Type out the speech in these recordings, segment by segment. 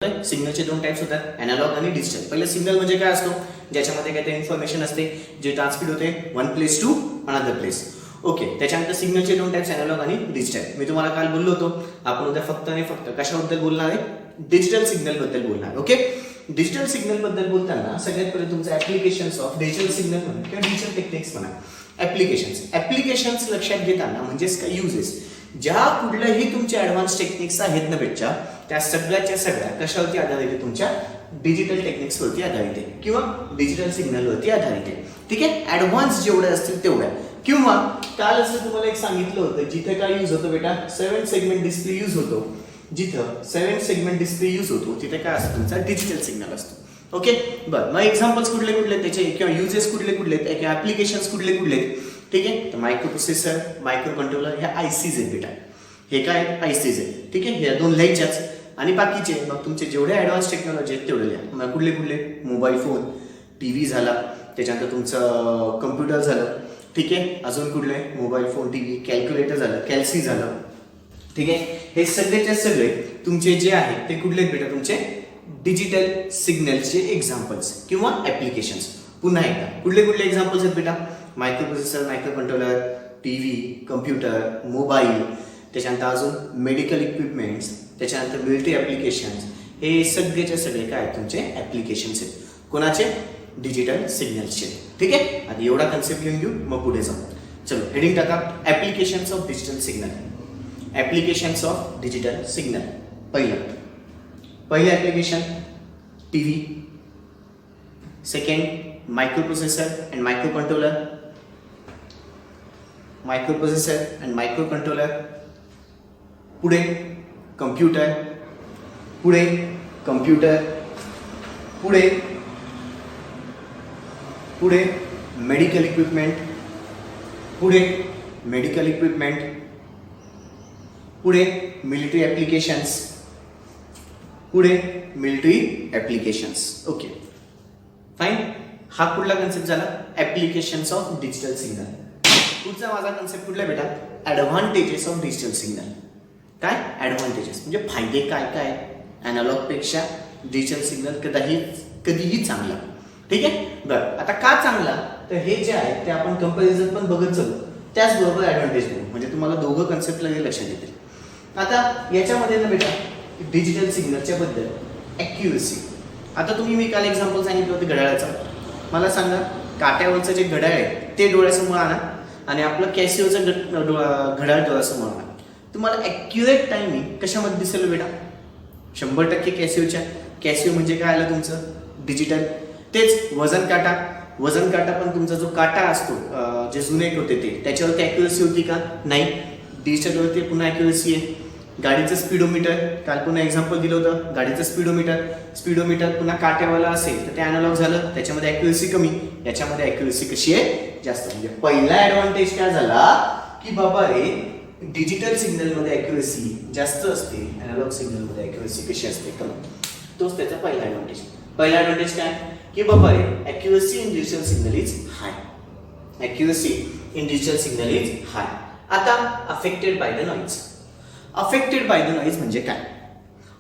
सिग्नलचे दोन टाइप्स होतात, अॅनालॉग आणि डिजिटल. पहिलं सिग्नल म्हणजे काय असतो, ज्याच्यामध्ये काहीतरी इन्फॉर्मेशन असते जे ट्रान्समिट होते one place to another place. Okay, त्याच्यानंतर सिग्नलचे दोन टाइप्स, अॅनालॉग आणि डिजिटल. मी तुम्हाला काल बोललो होतो, आपण उद्या फक्त आणि फक्त कशाबद्दल बोलणार आहे, डिजिटल सिग्नल बद्दल बोलणार. ओके, डिजिटल सिग्नल बद्दल बोलताना सगळ्यात पहिले तुमचं ऍप्लिकेशन्स ऑफ डिजिटल सिग्नल म्हणा किंवा डिजिटल टेक्निक्स म्हणा. ऍप्लिकेशन्स लक्षात घेताना म्हणजेच काय, युजेस. ज्या कुठल्याही तुमच्या ऍडव्हान्स टेक्निक्स आहेत ना बेटच्या, त्या सगळ्याच्या सगळ्या कशावरती आधारित आहे, तुमच्या डिजिटल टेक्निक्स वरती आधारित आहे किंवा डिजिटल सिग्नल वरती आधारित आहे. ठीक आहे, ऍडव्हान्स जेवढ्या असतील तेवढ्या. किंवा काल असं तुम्हाला एक सांगितलं होतं, जिथे काय यूज होतो बेटा, 7 सेगमेंट डिस्प्ले यूज होतो. जिथं 7 सेगमेंट डिस्प्ले यूज होतो तिथे काय असतं, तुमचा डिजिटल सिग्नल असतो. ओके, बरं, मग एक्झाम्पल्स कुठले कुठले त्याचे किंवा युजेस कुठले कुठले किंवा ऍप्लिकेशन्स कुठले कुठले. ठीक आहे, तर मायक्रो प्रोसेसर, मायक्रो कंट्रोलर ह्या आयसीज आहेत बेटा. हे काय आयसीज आहेत. ठीक आहे, ह्या दोन लिहायच्याच. आणि बाकीचे मग तुमचे जेवढे ऍडव्हान्स टेक्नॉलॉजी आहेत तेवढे लिहा. मग कुठले कुठले, मोबाईल फोन, टीव्ही झाला, त्याच्यानंतर तुमचं कम्प्युटर झालं. ठीक आहे, अजून कुठले, मोबाईल फोन, टीव्ही, कॅल्क्युलेटर झालं, कॅल्सी झालं. ठीक आहे, हे सगळेच्या सगळे तुमचे जे आहेत ते कुठले बेटा, तुमचे डिजिटल सिग्नलचे एक्झाम्पल्स किंवा ऍप्लिकेशन्स. पुन्हा एकदा कुठले कुठले एक्झाम्पल्स आहेत बेटा, micro processor, micro controller, TV, computer, mobile, त्याच्यानंतर अजून मेडिकल इक्विपमेंट्स, त्याच्यानंतर मिलिटरी ऍप्लिकेशन्स. हे सगळेच्या सगळे काय तुमचे ऍप्लिकेशन्स आहेत, कोणाचे, डिजिटल सिग्नल्सचे. ठीक आहे, आधी एवढा कन्सेप्ट घेऊन घेऊ, मग पुढे जाऊ. चलो, हेडिंग टाका, applications of digital signal. Applications of digital signal. पहिलं application TV. Second microprocessor and microcontroller. Microprocessor and microcontroller. पुढे कम्प्युटर. पुढे कम्प्युटर. पुढे पुढे मेडिकल इक्विपमेंट. पुढे मेडिकल इक्विपमेंट. पुढे मिलिटरी ऍप्लिकेशन्स. पुढे मिलिटरी ऍप्लिकेशन्स. Okay, fine. हा कुठला कन्सेप्ट झाला, ऍप्लिकेशन्स ऑफ डिजिटल सिग्नल. पुढचा माझा कन्सेप्ट कुठला बेटा, ऍडव्हान्टेजेस ऑफ डिजिटल सिग्नल. काय ऍडव्हान्टेजेस म्हणजे फायदे काय काय, अॅनालॉग पेक्षा डिजिटल सिग्नल कधीही चांगला. ठीक आहे, बरं, आता का चांगला, तर हे जे आहे ते आपण कंपॅरिझन पण बघत चालू, त्याचबरोबर ऍडव्हान्टेज बघू, म्हणजे तुम्हाला दोघं कन्सेप्ट लगेच लक्षात येतील. आता याच्यामध्ये ना बेटा, डिजिटल सिग्नलच्या बद्दल ॲक्युरसी. आता तुम्ही, मी काल एक्झाम्पल सांगितलं होतं घड्याळाचं. मला सांगा, काट्यावरचं जे घड्याळ आहे ते डोळ्यासमोर आणा आणि आपलं कॅसिओचं घड्याळ डोळ्यासमोर आणा. तुम्हाला ॲक्युरेट टायमिंग कशामध्ये दिसेल बेटा, 100% कॅसिओच्या. कॅसिओ म्हणजे काय आलं तुमचं, डिजिटल. तेच वजन काटा. वजन काटा पण तुमचा जो काटा असतो, जे जुने होते ते, त्याच्यावरती ॲक्युरसी होती का, नाही. डिजिटलवरती पुन्हा ॲक्युरसी आहे. गाडीचं स्पीडोमीटर, काल पुन्हा एक्झाम्पल दिलं होतं, गाडीचं स्पीडोमीटर पुन्हा काट्यावाला असेल तर ते अॅनालॉग झालं, त्याच्यामध्ये ॲक्युरसी कमी, याच्यामध्ये ॲक्युरसी कशी आहे, जास्त. म्हणजे पहिला ऍडव्हान्टेज काय झाला की बाबा रे, डिजिटल सिग्नलमध्ये ॲक्युरसी जास्त असते, अॅनालॉग सिग्नलमध्ये ॲक्युरसी कशी असते, कमी. तोच त्याचा पहिला ऍडव्हान्टेज. पहिला ऍडव्हान्टेज काय की बाबा रे, accuracy in digital signal is high. Accuracy in digital signal is high. आता affected by the noise. Affected by the noise म्हणजे काय,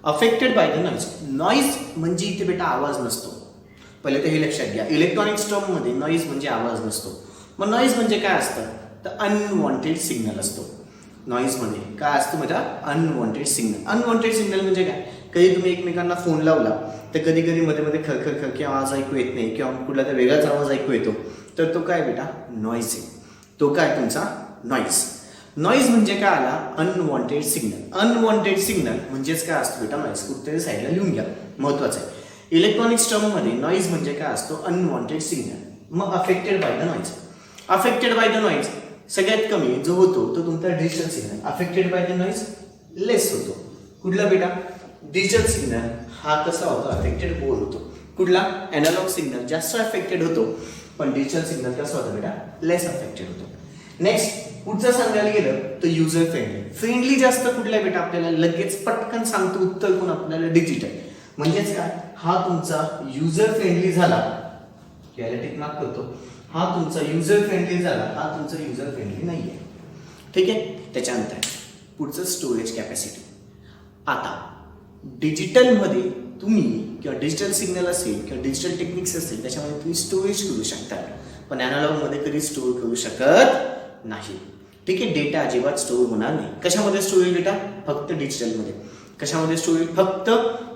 affected by the noise. Noise म्हणजे इथे बेटा आवाज नसतो. पहिले तर हे लक्षात घ्या, इलेक्ट्रॉनिक्स टर्ममध्ये नॉइज म्हणजे आवाज नसतो. मग नॉइज म्हणजे काय असतं, तर अनवॉन्टेड सिग्नल असतो. नॉइजमध्ये काय असतं बेटा, अनवॉन्टेड सिग्नल. अनवॉन्टेड सिग्नल म्हणजे काय, कधी तुम्ही एकमेकांना फोन लावला तर कधी कधी मध्ये मध्ये खरखर आवाज ऐकू येत नाही किंवा कुठला तर वेगळाच आवाज ऐकू येतो, तर तो काय बेटा, नॉइज आहे. तो काय तुमचा नॉइज. नॉइज म्हणजे काय आला, अनवॉन्टेड सिग्नल. अनवॉन्टेड सिग्नल म्हणजेच काय असतो बेटा, नॉइज. कुठतरी साईडला लिहून घ्या, महत्वाचं आहे. इलेक्ट्रॉनिक्स टर्ममध्ये नॉइज म्हणजे काय असतो, अनवॉन्टेड सिग्नल. मग affected by the noise. Affected by the noise सगळ्यात कमी जो होतो तो तुमचा digital signal. Affected by the noise less होतो. कुठला बेटा, डिजिटल सिग्नल हा कसा होतो, अफेक्टेड मोर होतो. कुठला, अॅनालॉग सिग्नल जास्त अफेक्टेड होतो, पण डिजिटल सिग्नल कसा होतो बेटा, लेस अफेक्टेड होतो. नेक्स्ट पुढचं सांगायला गेलं तर युजर फ्रेंडली. फ्रेंडली जास्त कुठला बेटा, आपल्याला लगेच पटकन सांगतो उत्तर कोण, आपल्याला डिजिटल. म्हणजेच काय, हा तुमचा युजर फ्रेंडली झाला, याला टिक मार्क करतो. हा तुमचा युजर फ्रेंडली झाला, हा तुमचा युजर फ्रेंडली नाहीये. ठीक आहे, त्याच्यानंतर पुढचं स्टोरेज कॅपॅसिटी. आता डिजिटलमध्ये तुम्ही किंवा डिजिटल सिग्नल असेल किंवा डिजिटल टेक्निक्स असेल त्याच्यामध्ये तुम्ही स्टोरेज करू शकता, पण ॲनालॉगमध्ये कधी स्टोअर करू शकत नाही. ठीक आहे, डेटा अजिबात स्टोअर होणार नाही. कशामध्ये स्टोअर होईल डेटा? फक्त डिजिटलमध्ये. कशामध्ये स्टोअर होईल? फक्त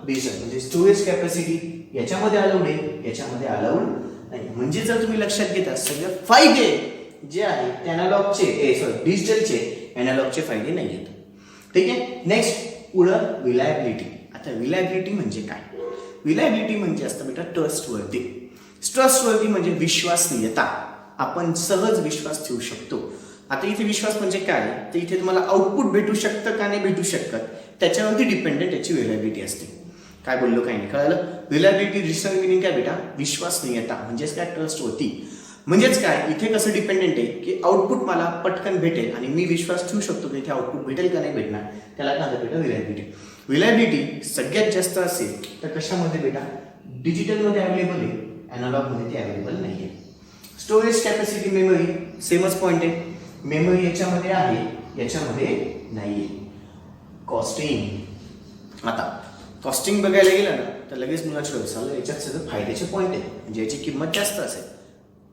डिजिटल. म्हणजे स्टोरेज कॅपॅसिटी याच्यामध्ये अलाउड आहे, याच्यामध्ये अलाउड नाही. म्हणजे जर तुम्ही लक्षात घेता सगळे फायदे जे आहे ते अॅनालॉगचे डिजिटलचे, अॅनालॉगचे फायदे नाही आहेत. ठीक आहे. नेक्स्ट पुढं विलायबिलिटी. आता विलायबिलिटी म्हणजे काय? विलायबिलिटी म्हणजे असतं बेटा ट्रस्टवर्दी. ट्रस्टवर्दी म्हणजे विश्वसनीयता. आपण सहज विश्वास ठेवू शकतो. आता इथे विश्वास म्हणजे काय? तर इथे तुम्हाला आउटपुट भेटू शकतं का नाही भेटू शकत त्याच्यावरती डिपेंडेंट याची विलायबिलिटी असते. काय बोललो काही नाही कळलं? विलायबिलिटी रिजनल मिनिंग काय बेटा? विश्वसनीयता. म्हणजेच काय? ट्रस्टवर्दी. म्हणजेच काय? इथे कसं डिपेंडेंट आहे की आउटपुट मला पटकन भेटेल आणि मी विश्वास ठेवू शकतो की इथे आउटपुट भेटेल का नाही भेटणार, त्याला काय बेटा? विलायबिलिटी. विलायबिलिटी सगळ्यात जास्त असेल तर कशामध्ये बेटा? डिजिटलमध्ये अवेलेबल आहे, अॅनालॉगमध्ये ते अवेलेबल नाही आहे. स्टोरेज कॅपॅसिटी, मेमरी सेमच पॉईंट आहे. मेमरी याच्यामध्ये आहे, याच्यामध्ये नाही आहे. कॉस्टिंग. आता कॉस्टिंग बघायला गेलं ना तर लगेच मुलाच्या डोक्यात याच्यात सगळं फायद्याचे पॉईंट आहे, म्हणजे याची किंमत जास्त असेल.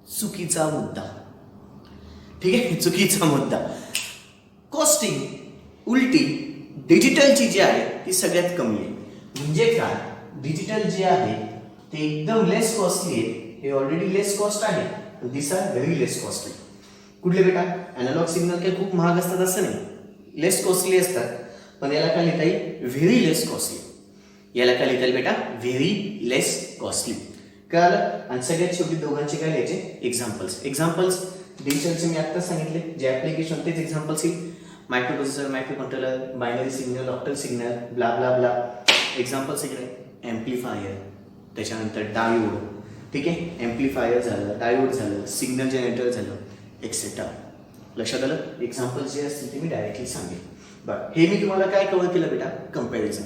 चुकीचा मुद्दा. ठीक आहे, चुकीचा मुद्दा. कॉस्टिंग उलटी डिजिटलची जी आहे ती सगळ्यात कमी आहे. म्हणजे काय? डिजिटल जे आहे ते एकदम लेस कॉस्टली आहे. हे ऑलरेडी लेस कॉस्ट आहे, दिस आर व्हेरी लेस कॉस्टली. कुठले बेटा? अॅनालॉग सिग्नल काही खूप महाग असतात असं नाही, लेस कॉस्टली असतात. पण याला काय लिहिता येईल? व्हेरी लेस कॉस्टली. याला काय लिहिता येईल बेटा? व्हेरी लेस कॉस्टली. कळालं? आणि सगळ्यात शेवटी दोघांचे काय लिहायचे? एक्झाम्पल्स डिजिटलचे मी आत्ताच सांगितले, जे ऍप्लिकेशन तेच एक्झाम्पल्स येईल. Micro processor, micro controller, binary signal, octal signal, blah blah blah. Examples इकडे एम्प्लिफायर, त्याच्यानंतर डायोड. ठीक आहे, एम्प्लिफायर झालं, डायोड झालं, सिग्नल जनरेटर झालं, एक्सेट्रा. लक्षात आलं? एक्झाम्पल्स जे असतील ते मी डायरेक्टली सांगेन. बरं, हे मी तुम्हाला काय कव्हर केलं बेटा? कंपॅरिझन.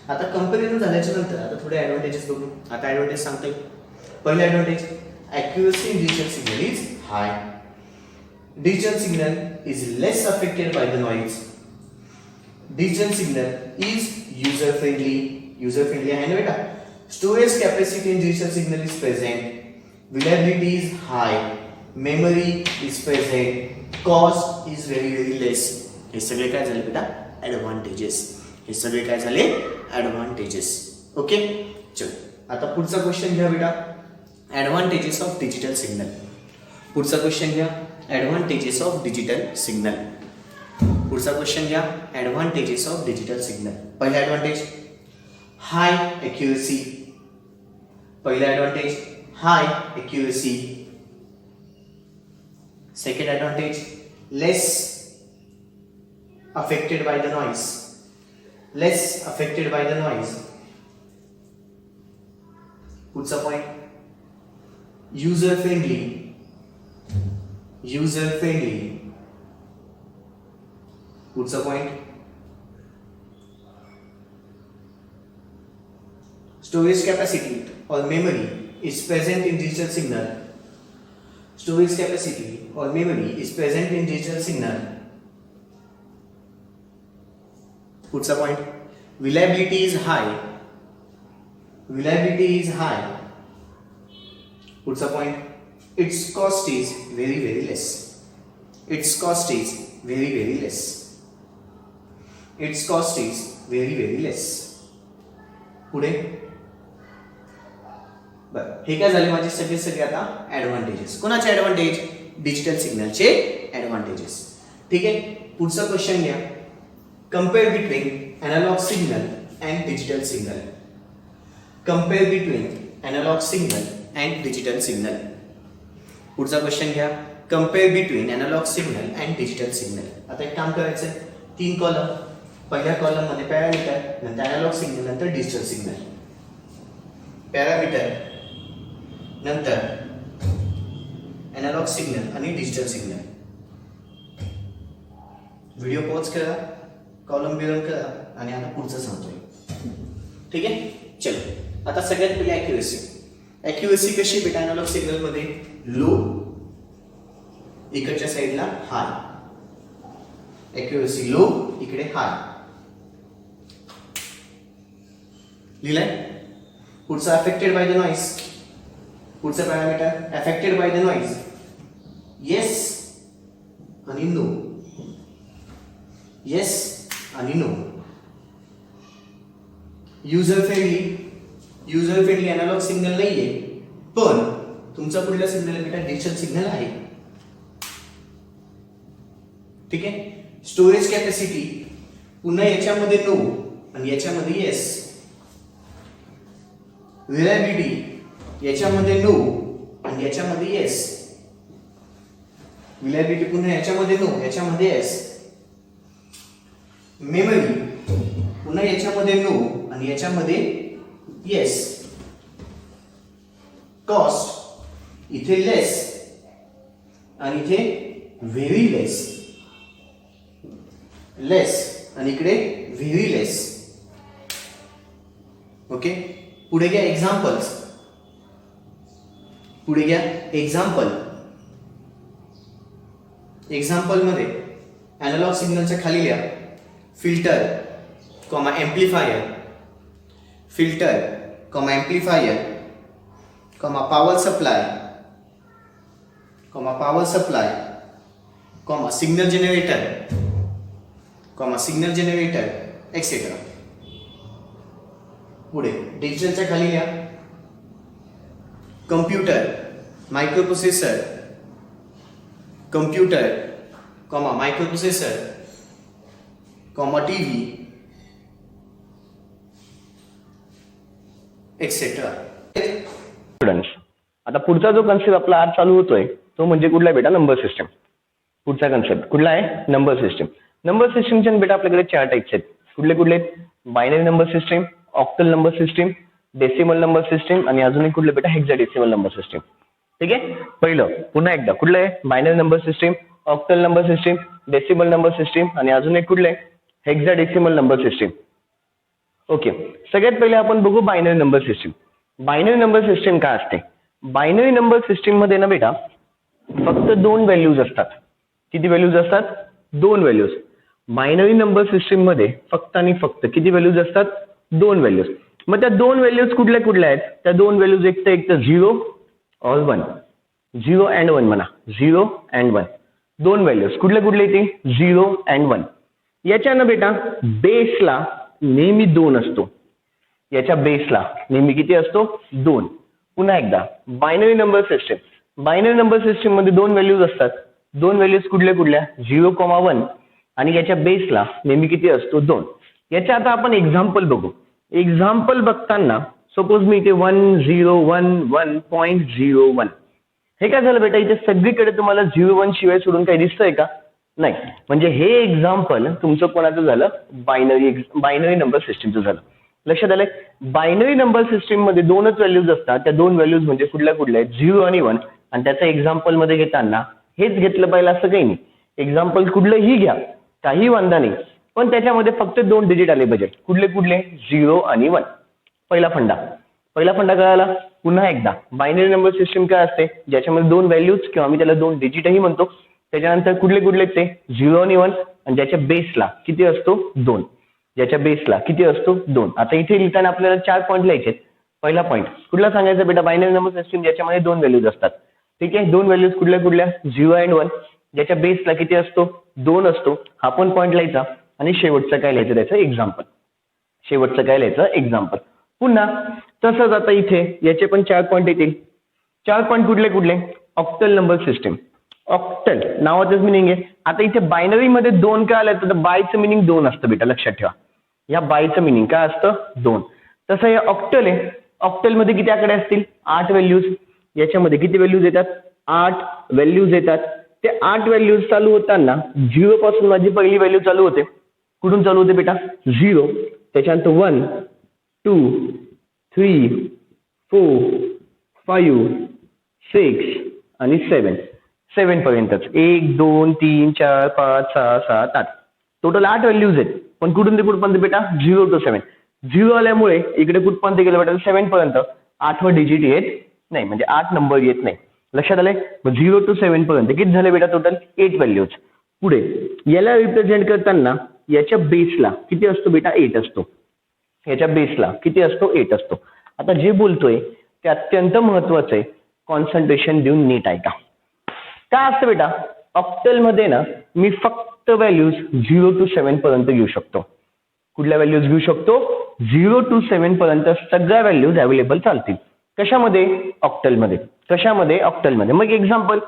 आता कंपॅरिझन झाल्याच्या नंतर आता थोडे ॲडव्हान्टेजेस बघू. आता ॲडव्हान्टेज सांगतोय. पहिला advantage, accuracy in digital signal is high. Digital signal is less affected by the noise. Digital signal is user friendly. User friendly आहे ना बेटा? Storage capacity in digital signal is present. Reliability is high. Memory is present. Cost is very very less. हे सगळे काय झाले बेटा? Advantages. हे सगळे काय झाले? ॲडव्हान्टेजेस. ओके, चल आता पुढचा क्वेश्चन घ्या बेटा. Advantages of digital signal. पुढचा क्वेश्चन घ्या. Advantages of digital signal. पुढचा क्वेश्चन घ्या. Advantages of digital signal. पहिला ॲडव्हान्टेज हाय ॲक्युरसी. पहिला advantage high accuracy. Second advantage less affected by the noise. Less affected by the noise. पुढचा point user friendly. User friendly. पुढचा point storage capacity or memory is present in digital signal. Storage capacity or memory is present in digital signal. पुढचा point reliability is high. Reliability is high. पुढचा point its cost is very very less. Its cost is very very less. Its cost is very very less. पुढे बरं, हे काय झाले माझे सगळे आता ऍडव्हान्टेजेस. कोणाचे ऍडव्हान्टेज? डिजिटल सिग्नलचे ऍडव्हान्टेजेस. ठीक आहे, पुढचा क्वेश्चन घ्या. Compare between analog signal and digital signal. Compare between analog signal and digital signal. पुढचा क्वेश्चन घ्या. Compare between analog signal and digital signal. आता एक काम करायचं आहे. 3 कॉलम. पहिल्या कॉलम मध्ये पॅरामीटर, नंतर अॅनालॉग सिग्नल, नंतर डिजिटल सिग्नल. पॅरामीटर, नंतर अॅनालॉग सिग्नल आणि डिजिटल सिग्नल. व्हिडिओ पॉज करा, कॉलम बिलम करा आणि आता पुढचं सांगतोय. ठीक आहे, चलो आता सगळ्यात पहिले ॲक्युरसी. ॲक्युरसी कशी बेटा? अॅनालॉग सिग्नल मध्ये लो, इकडच्या साईडला हाय. ॲक्युरसी लो, इकडे हाय. लिहिलंय? पुढचं अफेक्टेड बाय द नॉइज, पुढचं parameter affected by the noise, yes आणि नो, येस आणि no. User friendly analog signal नाहीये, पण तुमचा पुढला सिग्नल बेटा डिजिटल सिग्नल आहे. ठीक आहे. स्टोरेज कॅपॅसिटी पुन्हा याच्यामध्ये नो आणि याच्यामध्ये येस. रिलायबिलिटी याच्यामध्ये नो आणि याच्यामध्ये येस. रिलायबिलिटी पुन्हा याच्यामध्ये नो, याच्यामध्ये येस. मेमरी पुन्हा याच्यामध्ये नो आणि याच्यामध्ये येस. कॉस्ट इथे लेस आणि इथे व्हेरी लेस, लेस आणि इकडे व्हेरी लेस. ओके. पुढे घ्या एक्झाम्पल्स, पुढे घ्या एक्झाम्पल. एक्झाम्पल मध्ये अॅनालॉग सिग्नलच्या खाली लिहा filter comma amplifier, filter comma amplifier comma power supply, comma power supply comma signal generator, comma signal generator etcetera. पुढे डिजिटलच्या खाली लिहा computer, microprocessor, computer comma microprocessor comma TV etcetera. Students, आता पुढचा जो कन्सेप्ट आपला आज चालू होतोय तो म्हणजे कुठला बेटा नंबर सिस्टम. पुढचा कन्सेप्ट कुठला आहे नंबर सिस्टम. नंबर सिस्टमचे बेटा आपल्याकडे 4 टाइप्स आहेत. कुठले कुठले? Binary number system, octal number system, decimal number system आणि अजून एक कुठले बेटा हेक्साडेसिमल नंबर सिस्टम. ठीक आहे. पहिलं पुन्हा एकदा कुठलं आहे binary number system, octal number system, decimal number system आणि अजून एक कुठलं आहे हेक्साडेसिमल नंबर सिस्टम. ओके. सगळ्यात पहिले आपण बघू binary number system. Binary number system काय असते? बायनरी नंबर सिस्टम मध्ये ना बेटा फक्त 2 व्हॅल्यूज असतात. किती व्हॅल्यूज असतात? 2 व्हॅल्यूज. बायनरी नंबर सिस्टम मध्ये फक्त आणि फक्त किती व्हॅल्यूज असतात? 2 व्हॅल्यूज. मग त्या 2 व्हॅल्यूज कुठल्या कुठल्या आहेत? त्या 2 व्हॅल्यूज एक तर 0 और 1, 0 अँड 1 म्हणा, 0 अँड 1. 2 व्हॅल्यूज कुठल्या कुठल्या येते? 0 अँड 1. याच्यानं बेटा बेसला नेहमी 2 असतो. याच्या बेसला नेहमी किती असतो? 2. पुन्हा एकदा binary number system. Binary number system मध्ये 2 व्हॅल्यूज असतात. 2 व्हॅल्यूज कुठल्या कुठल्या? 0,1 आणि याच्या बेसला नेहमी किती असतो? 2. याच्या आता आपण एक्झाम्पल बघू. एक्झाम्पल बघताना सपोज मी इथे 1011.01 हे काय झालं बेटा? इथे सगळीकडे तुम्हाला 01 शिवाय सोडून काही दिसतंय का? नाही. म्हणजे हे एक्झाम्पल तुमचं कोणाचं झालं? बायनरी नंबर सिस्टमचं झालं. लक्षात आलंय? बायनरी नंबर सिस्टम मध्ये 2च व्हॅल्यूज असतात. त्या 2 व्हॅल्यूज म्हणजे कुठल्या कुठल्या आहेत? 0 आणि 1. आणि त्याचं एक्झाम्पल मध्ये घेताना हेच घेतलं पाहिजे असं काही नाही. एक्झाम्पल कुठलंही घ्या, काही वांधा नाही, पण त्याच्यामध्ये फक्त 2 डिजिट आले पाहिजे. कुठले कुठले? 0 आणि 1. पहिला फंडा कळाला. पुन्हा एकदा बायनरी नंबर सिस्टम काय असते? ज्याच्यामध्ये 2 व्हॅल्यूज किंवा आम्ही त्याला 2 डिजिटही म्हणतो. त्याच्यानंतर कुठले कुठले ते? 0 आणि 1 आणि ज्याच्या बेसला किती असतो? 2. ज्याच्या बेसला किती असतो? 2. आता इथे लिहिताना आपल्याला 4 पॉईंट लिहायचे. पहिला पॉईंट कुठला सांगायचा बेटा? बायनरी नंबर सिस्टम ज्याच्यामध्ये 2 व्हॅल्यूज असतात. ठीक आहे. 2 व्हॅल्यूज कुठल्या कुठल्या? 0 अँड 1. ज्याच्या बेसला किती असतो? 2 असतो. हा पण पॉईंट लिहायचा आणि शेवटचं काय लिहायचं? त्याचं एक्झाम्पल. शेवटचं काय लिहायचं? एक्झाम्पल. पुन्हा तसंच आता इथे याचे पण 4 पॉईंट येतील. 4 पॉईंट कुठले कुठले? Octal number system. ऑक्टल नावाचंच मिनिंग आहे. आता इथे बायनरी मध्ये 2 काय आलं? तर बायचं मिनिंग 2 असतं बेटा, लक्षात ठेवा. या बायचं मिनिंग काय असतं? 2. तसं हे ऑक्टल आहे. ऑक्टल मध्ये किती आकडे असतील? 8 व्हॅल्यूज. याच्यामध्ये किती व्हॅल्यूज येतात? 8 व्हॅल्यूज येतात. ते 8 व्हॅल्यूज चालू होताना 0 पासून माझी पहिली व्हॅल्यू चालू होते. कुठून चालू होते बेटा? 0. त्याच्यानंतर 1, 2, 3, 4, 5, 6 आणि 7 पर्यंतच. 1, 2, 3, 4, 5, 6, 7, 8 टोटल 8 व्हॅल्यूज आहेत. पण कुठून ते कुठपर्यंत बेटा? 0 to 7. 0 आल्यामुळे इकडे कुठपर्यंत गेलं बेटा? 7 पर्यंत. 8वा डिजिट येत नाही, म्हणजे 8 नंबर येत नाही. लक्षात आलंय? 0 to 7 पर्यंत किती झाले बेटा? Total 8 values. पुढे याला रिप्रेझेंट करताना याच्या बेसला किती असतो बेटा? 8 असतो. याच्या बेसला किती असतो? 8 असतो. आता जे बोलतोय ते अत्यंत महत्वाचं आहे. कॉन्सन्ट्रेशन देऊन नीट ऐका. काय असतं बेटा, ऑक्टल मध्ये ना मी फक्त व्हॅल्यूज 0 to 7 पर्यंत घेऊ शकतो. कुठल्या व्हॅल्यूज घेऊ शकतो? 0 to 7 पर्यंत सगळ्या व्हॅल्यूज अवेलेबल चालतील. कशामध्ये? ऑक्टलमध्ये. कशामध्ये? ऑक्टलमध्ये. मग एक्झाम्पल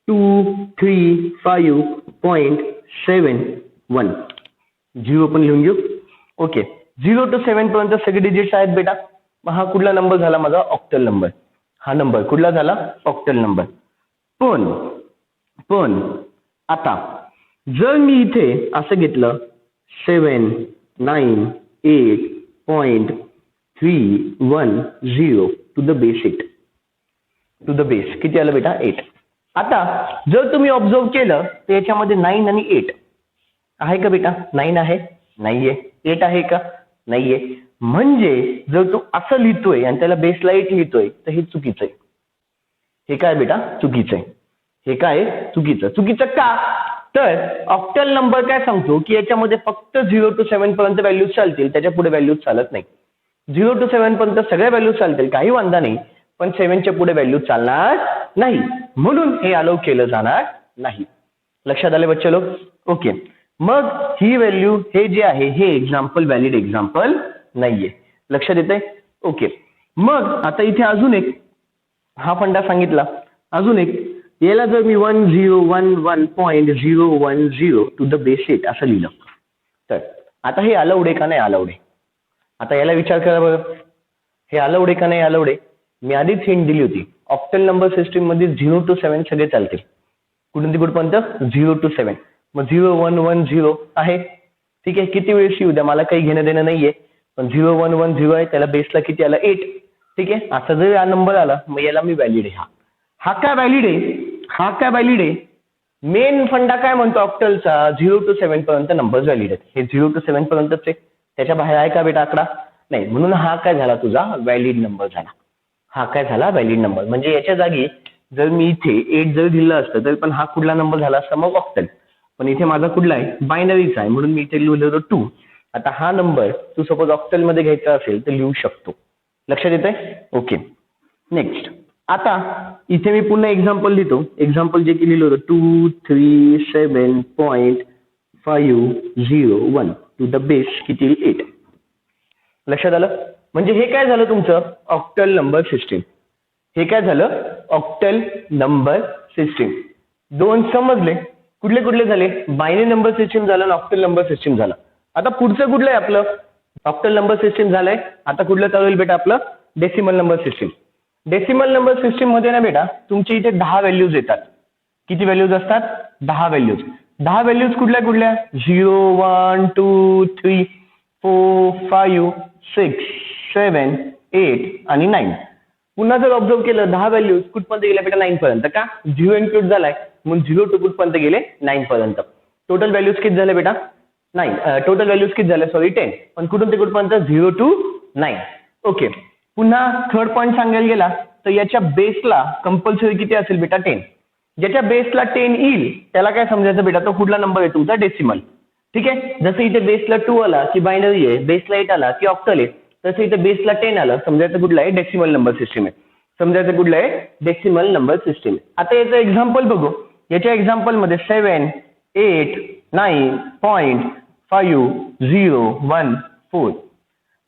2, 3, 5.71. 0 पण लिहून घेऊ. ओके, 0 to 7 पर्यंत सगळे डिजिट्स आहेत बेटा. मग हा कुठला नंबर झाला माझा? Octal number. हा नंबर कुठला झाला? Octal number. पण आता जर मी इथे असं घेतलं 7, 9, 8.310 to the base 8. To the base किती आलं बेटा? 8. आता जर तुम्ही ऑब्झर्व केलं तर याच्यामध्ये 9 आणि 8 आहे का बेटा? 9 आहे? नाहीये. 8 आहे का? नाहीये. म्हणजे जर तू असं लिहितोय आणि त्याला बेसला 8 लिहितोय तर हे चुकीचं आहे. हे काय बेटा? चुकीचं आहे. हे काय? चुकीचं. चुकीचं का? तर ऑक्टल नंबर काय सांगतो की याच्यामध्ये फक्त 0 to 7 पर्यंत व्हॅल्यूज चालतील, त्याच्या पुढे व्हॅल्यूज चालत नाही. 0 to 7 पर्यंत सगळ्या व्हॅल्यूज चालतील, काही वांधा नाही, पण 7च्या पुढे व्हॅल्यूज चालणार नाही, म्हणून हे अलाउ केलं जाणार नाही. लक्षात आले बच्चे लोक? ओके. मग ही व्हॅल्यू हे जे आहे हे एक्झाम्पल व्हॅलिड एक्झाम्पल नाहीये. लक्षात येतंय? ओके. मग आता इथे अजून एक हा फंडा सांगितला. अजून एक याला जर मी 1011.010 टू द बेस 8 असं लिहिलं तर आता हे अलाउड आहे का नाही अलाउड आहे? आता याला विचार करा बरं, हे अलाउड आहे का नाही अलाउड आहे? मी आधीच हिंट दिली होती, ऑक्टल नंबर सिस्टीम मध्ये 0 to 7 सगळे चालतील. कुठून ते कुठपर्यंत? 0 to 7. मग 0110 आहे, ठीक आहे, किती वेळेस येऊ द्या, मला काही घेणं देणं नाहीये, पण 0110 आहे, त्याला बेसला किती आला? 8. ठीक आहे, असा जर हा नंबर आला मग याला मी व्हॅलिड आहे. हा काय व्हॅलिड आहे? हा काय व्हॅलिड आहे? मेन फंडा काय म्हणतो ऑक्टलचा? 0 to 7 पर्यंत नंबर व्हॅलिड आहेत. हे 0 to 7 पर्यंतच आहे, त्याच्या बाहेर आहे का बेटा आकडा? नाही. म्हणून हा काय झाला? तुझा व्हॅलिड नंबर झाला. हा काय झाला? Valid number. म्हणजे याच्या जागी जर मी इथे 8 जर दिलं असतं तरी पण हा कुठला नंबर झाला असता? मग ऑक्टल. पण इथे माझा कुठला आहे? बायनरीचा आहे, म्हणून मी इथे लिहिलं होतं 2. आता हा नंबर तू सपोज ऑक्टल मध्ये घ्यायचा असेल तर लिहू शकतो. लक्षात येतंय? ओके. नेक्स्ट, आता इथे मी पुन्हा एक्झाम्पल लिहितो. एक्झाम्पल जे की लिहिलं होतं 237.501 टू द बेस किती? 8. लक्षात आलं? म्हणजे हे काय झालं तुमचं? Octal number system. हे काय झालं? Octal number system. 2 समजले? कुठले कुठले झाले? बायनरी नंबर सिस्टीम झालं आणि ऑक्टल नंबर सिस्टीम झालं. आता पुढचं कुठलं आहे आपलं? ऑक्टल नंबर सिस्टीम झालंय. आता कुठलं चालू होईल बेटा आपलं? Decimal number system. Decimal number system मध्ये ना बेटा तुमच्या इथे 10 व्हॅल्यूज येतात. किती व्हॅल्यूज असतात? 10 व्हॅल्यूज. 10 व्हॅल्यूज कुठल्या कुठल्या? 0, 1, 2, 3, 4, 5, 6, 7, 8 आणि 9. पुन्हा जर ऑब्झर्व केलं 10 व्हॅल्यूज कुठपर्यंत गेल्या बेटा? 9 पर्यंत. का? 0 इन्क्लूड झालाय म्हणून 0 to कुठपर्यंत गेले? 9 पर्यंत. टोटल व्हॅल्यूज किती झाले बेटा? 9. टोटल व्हॅल्यूज किती झाले? सॉरी 10. पण कुठून ते कुठपर्यंत? 0 to 9. ओके. पुन्हा थर्ड पॉईंट सांगायला गेला तर याच्या बेसला कंपल्सरी किती असेल बेटा? 10. ज्याच्या बेसला 10 येईल त्याला काय समजायचं बेटा? तो कुठला नंबर आहे तुमचा? डेसिमल. ठीक आहे. जसं इथे बेसला 2 आला की बायनरी आहे, बेसला 8 आला की ऑक्टल आहे, तसं इथे बेसला 10 आलं समजायचं कुठलं आहे? डेसिमल नंबर सिस्टीम आहे. समजायचं कुठलं आहे? Decimal number system. आता याचं एक्झाम्पल बघू. याच्या एक्झाम्पल मध्ये 7, 8, 9.5014.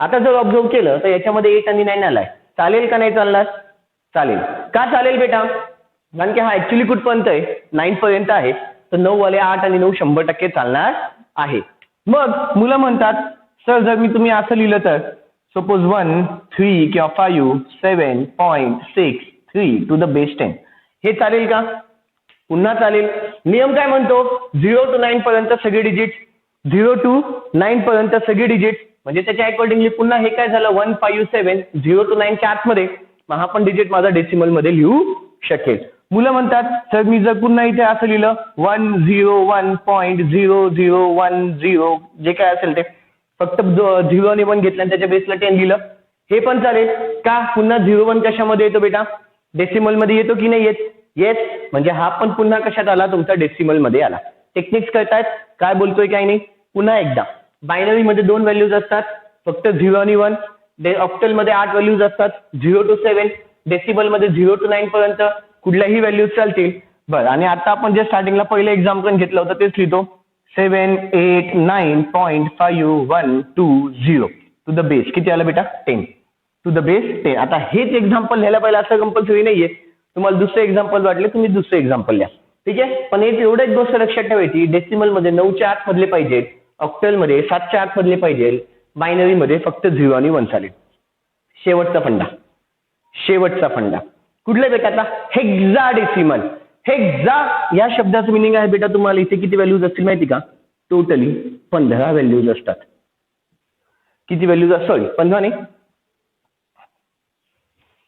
आता जर ऑब्झर्व केलं तर याच्यामध्ये 8 आणि 9 आलाय. चालेल का नाही चालणार? चालेल. का चालेल बेटा? कारण की हा ऍक्च्युली कुठपर्यंत आहे? 9 पर्यंत आहे. तर 9 वाले 8 आणि 9 100% चालणार आहे. मग मुलं म्हणतात सर जर मी तुम्ही असं लिहिलं तर सपोज 1, 3 किंवा 5, 7.63 टू द बेस 10 हे चालेल का? पुन्हा चालेल. नियम काय म्हणतो? 0 to 9 पर्यंत सगळे डिजिट. 0 to 9 पर्यंत सगळे डिजिट म्हणजे त्याच्या अकॉर्डिंगली पुन्हा हे काय झालं? 157 0 to 9 च्या आतमध्ये. मग हा पण डिजिट माझा डेसिमल मध्ये लिहू शकेल. मुलं म्हणतात सर मी जर पुन्हा इथे असं लिहिलं 101.0010 जे काय असेल ते फक्त 0 आणि 1 घेतलं आणि त्याच्या बेसला 10 लिहिलं हे पण चालेल का? पुन्हा 0, 1 कशामध्ये येतो बेटा? डेसिमल मध्ये येतो की नाही येत? येस. म्हणजे हा पण पुन्हा कशात आला? तुमचा डेसिमल मध्ये आला. टेक्निक्स कळतायत काय बोलतोय काय नाही? पुन्हा एकदा बायनरी मध्ये 2 व्हॅल्यूज असतात फक्त 0 आणि 1. ऑक्टल मध्ये 8 व्हॅल्यूज असतात 0 to 7, डेसिबल मध्ये 0 to 9 पर्यंत कुठल्याही व्हॅल्यूज चालतील. बरं, आणि आता आपण जे स्टार्टिंगला पहिलं एक्झाम्पल घेतलं होतं तेच लिहितो 789.5120 टू द बेस किती आलं बेटा 10 टू द बेस 10. आता हेच एक्झाम्पल लिहायला पाहिजे असं कंपल्सरी नाहीये. तुम्हाला दुसरं एक्झाम्पल वाटले तुम्ही दुसरं एक्झाम्पल लिहा. ठीक आहे, पण एक एवढं एक गोष्ट लक्षात ठेवायची, डेसिमल मध्ये 9च्या आत मधले पाहिजेत, ऑक्टल मध्ये 7च्या आत मधले पाहिजे, बायनरी मध्ये फक्त 0 आणि 1 चालेल. शेवटचा फंडा कुठल्या बेटा आता हेक्साडेसिमल. हेक्सा या शब्दाचं मिनिंग आहे बेटा तुम्हाला इथे किती व्हॅल्यूज असतील माहिती का? टोटली 15 व्हॅल्यूज असतात. किती व्हॅल्यूज असतात? 15 नाही.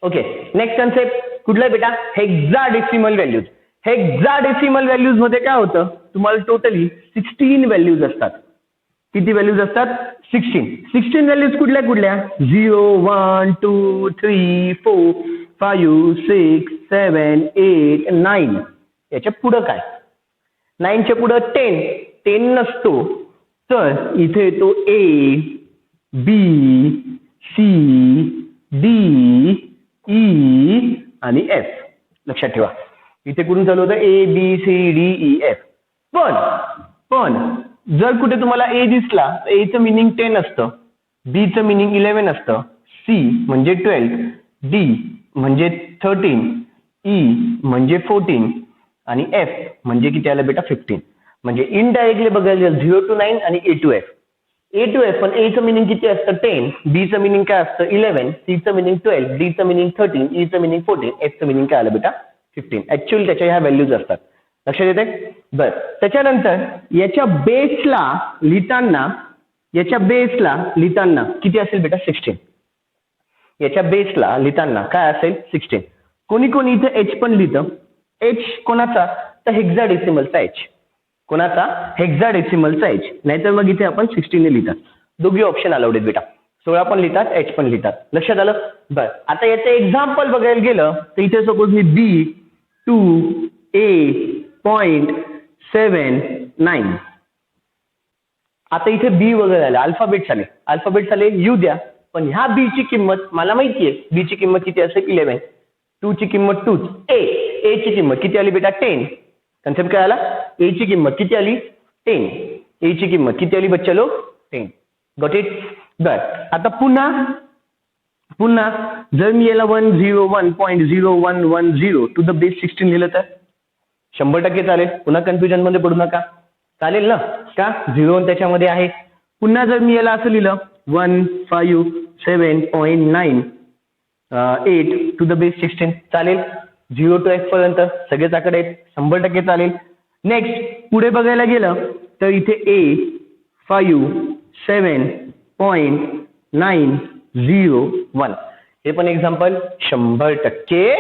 ओके, नेक्स्ट कन्सेप्ट कुठला बेटा? Hexadecimal values. हेक्साडेसिमल व्हॅल्यूज मध्ये काय होतं, तुम्हाला टोटली 16 व्हॅल्यूज असतात. किती व्हॅल्यूज असतात? 16 व्हॅल्यूज कुठल्या 0 1 2 3 4 5 6 7 8 9. याच्या पुढं काय? 9च्या पुढं 10 नसतो, तर इथे येतो A B C D E आणि F. लक्षात ठेवा, इथे कुठून चालू होतं A B C D E F. पण जर कुठे तुम्हाला A दिसला तर A चं मिनिंग 10 असतं, B चं मिनिंग 11 असतं, C म्हणजे 12, D म्हणजे 13, E म्हणजे 14 आणि F म्हणजे किती आलं बेटा 15. म्हणजे इनडायरेक्टली बघायला 0 to 9 आणि A to F. पण A चं मिनिंग किती असतं 10, B चं मिनिंग काय असतं 11, C चं मिनिंग 12, D चं मिनिंग 13, E चं मिनिंग 14, F चं मिनिंग काय आलं बेटा 15. ऍक्च्युअली त्याच्या ह्या व्हॅल्यूज असतात. लक्षात येते? बरं, त्याच्यानंतर याच्या बेसला लिहिताना किती असेल बेटा 16. याच्या बेसला लिहिताना काय असेल 16. कोणी इथे H पण लिहितं. H कोणाचा? तर हेक्साडेसिमलचा H. कोणाचा? हेक्साडेसिमलचा H. नाहीतर मग इथे आपण 16 ने लिहितात. दोघी ऑप्शन अलाउड आहेत बेटा. 16 पण लिहितात, H पण लिहितात. लक्षात आलं? बरं, आता याचं एक्झाम्पल बघायला गेलं तर इथे सपोज मी B2A.79. आता इथे बी वगैरे आले, अल्फाबेट्स आले येऊ द्या, पण ह्या बी ची किंमत मला माहितीये. बी ची किंमत किती असेल 11, 2 ची किंमत 2, ए ची किंमत किती आली बेटा 10. कन्सेप्ट काय आला? ए ची किंमत किती आली 10. ए ची किंमत किती आली बच्चा लोक 10. Got it? बर, आता पुन्हा जर मी याला 101.0110 टू द बेस 16 लिहिलं तर 100% चालेल. पुन्हा कन्फ्युजन मध्ये पडू नका, चालेल ना? का 0 त्याच्यामध्ये आहे. पुन्हा जर मी याला असं लिहिलं 157.98 टू द बेस 16 चालेल. 0 to F पर्यंत सगळेच आकडे आहेत, 100% चालेल. नेक्स्ट पुढे बघायला गेलं तर इथे A57.901 हे पण एक्झाम्पल 100%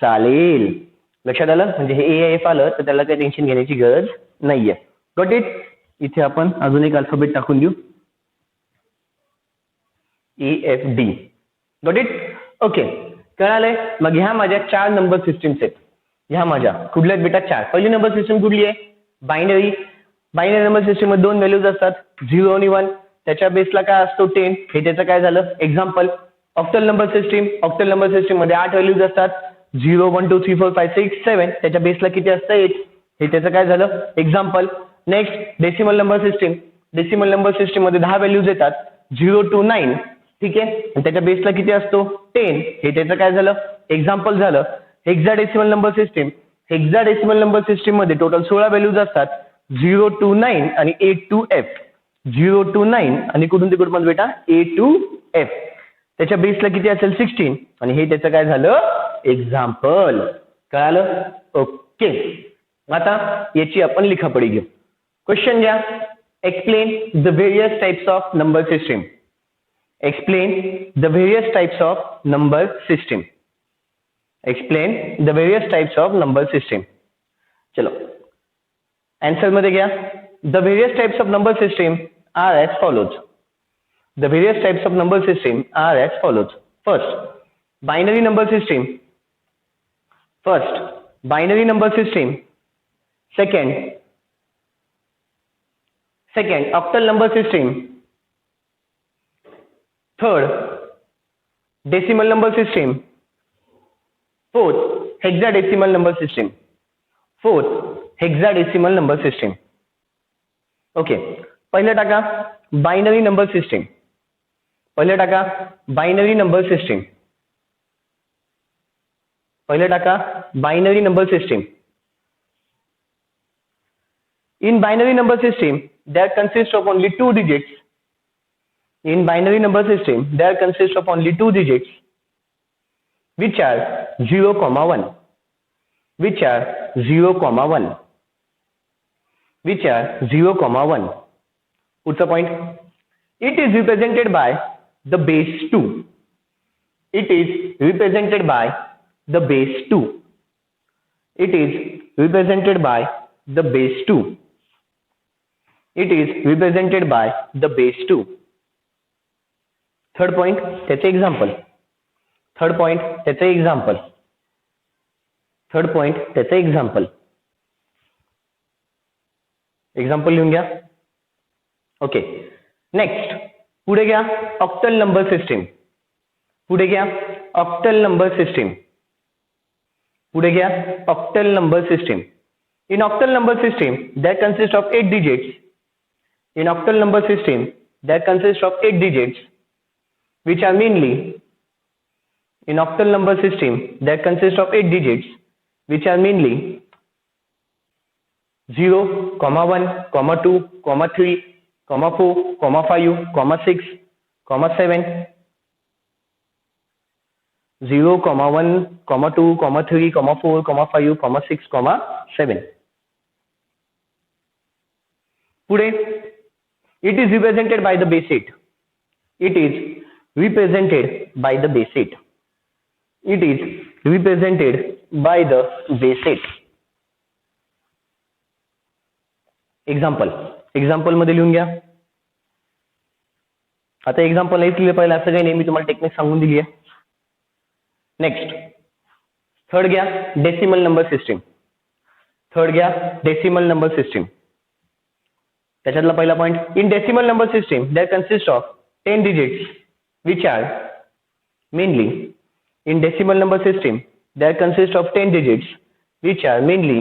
चालेल. लक्षात आलं? म्हणजे हे AF आलं तर त्याला काही टेन्शन घेण्याची गरज नाहीये. Got it? इथे आपण अजून एक अल्फाबेट टाकून देऊ, EFD. Got it? ओके, कळालंय? मग ह्या माझ्या 4 नंबर सिस्टीम्स आहेत. ह्या माझ्या कुठल्या आहेत बेटा 4. पहिली नंबर सिस्टीम कुठली आहे? बायनरी नंबर सिस्टीम मध्ये 2 व्हॅल्यूज असतात 0 आणि 1. त्याच्या बेसला काय असतो 10. हे त्याचं काय झालं एक्झाम्पल. ऑक्टल नंबर सिस्टीम मध्ये 8 व्हॅल्यूज असतात 0 1 2 3 4 5 6 7. त्याच्या बेसला किती असतं 8. हे त्याचं काय झालं example. Next decimal number system मध्ये 10 व्हॅल्यूज येतात 0 to 9. ठीक आहे, आणि त्याच्या बेसला किती असतो 10. हे त्याचं काय झालं एक्झाम्पल झालं. हेक्साडेसिमल नंबर सिस्टीम मध्ये टोटल 16 व्हॅल्यूज असतात 0 to 9 आणि A to F. 0 to 9 आणि कुठून ते कुठं बेटा A to F. त्याच्या बेसला किती असेल 16 आणि हे त्याचं काय झालं एक्झाम्पल. कळालं? ओके, आता याची आपण लिखापडी घेऊ. क्वेश्चन घ्या. Explain the various types of number system. Explain the various types of number system. चलो आंसर मध्ये घ्या. The various types of number system are as follows. First, binary number system. Second, octal number system. Third, decimal number system. Fourth, hexadecimal number system. Fourth, hexadecimal number system. Okay, पहिलं टाका binary number system. पहिलं टाका binary number system. पहिलं टाका binary number system. In binary number system, there consists of only two digits. In binary number system, there consists of only two digits, which are 0, 1, which are 0, 1, which are 0, 1. What's the point? It is represented by the base 2. It is represented by the base 2. It is represented by the base 2. It is represented by the base 2. Third point, त्याचे example. Third point, त्याचे example. Third point, त्याचे example. Example लिहून घ्या. Okay, next पुढे घ्या octal number system. पुढे घ्या octal number system. पुढे घ्या octal number system. In octal number system, that consists of 8 digits. In octal number system, that consists of 8 digits, which are mainly, in octal number system, that consists of 8 digits, which are mainly 0, 1, 2, 3, 4, 5, 6, 7. 0, 1, 2, 3, 4, 5, 6, 7. पुढे, it is represented by the base 8. It is represented by the base 8. It is represented by the base 8. Example. Example मध्ये लिहून घ्या. आता example नाहीच लिहिलं पाहिजे असं काही नाही, मी तुम्हाला टेक्निक सांगून दिली आहे. नेक्स्ट थर्ड घ्या डेसिमल नंबर सिस्टीम. थर्ड घ्या डेसिमल नंबर सिस्टीम. त्याच्यातला पहिला point, in decimal number system there consist of 10 digits which are mainly, in decimal number system there consist of 10 digits which are mainly,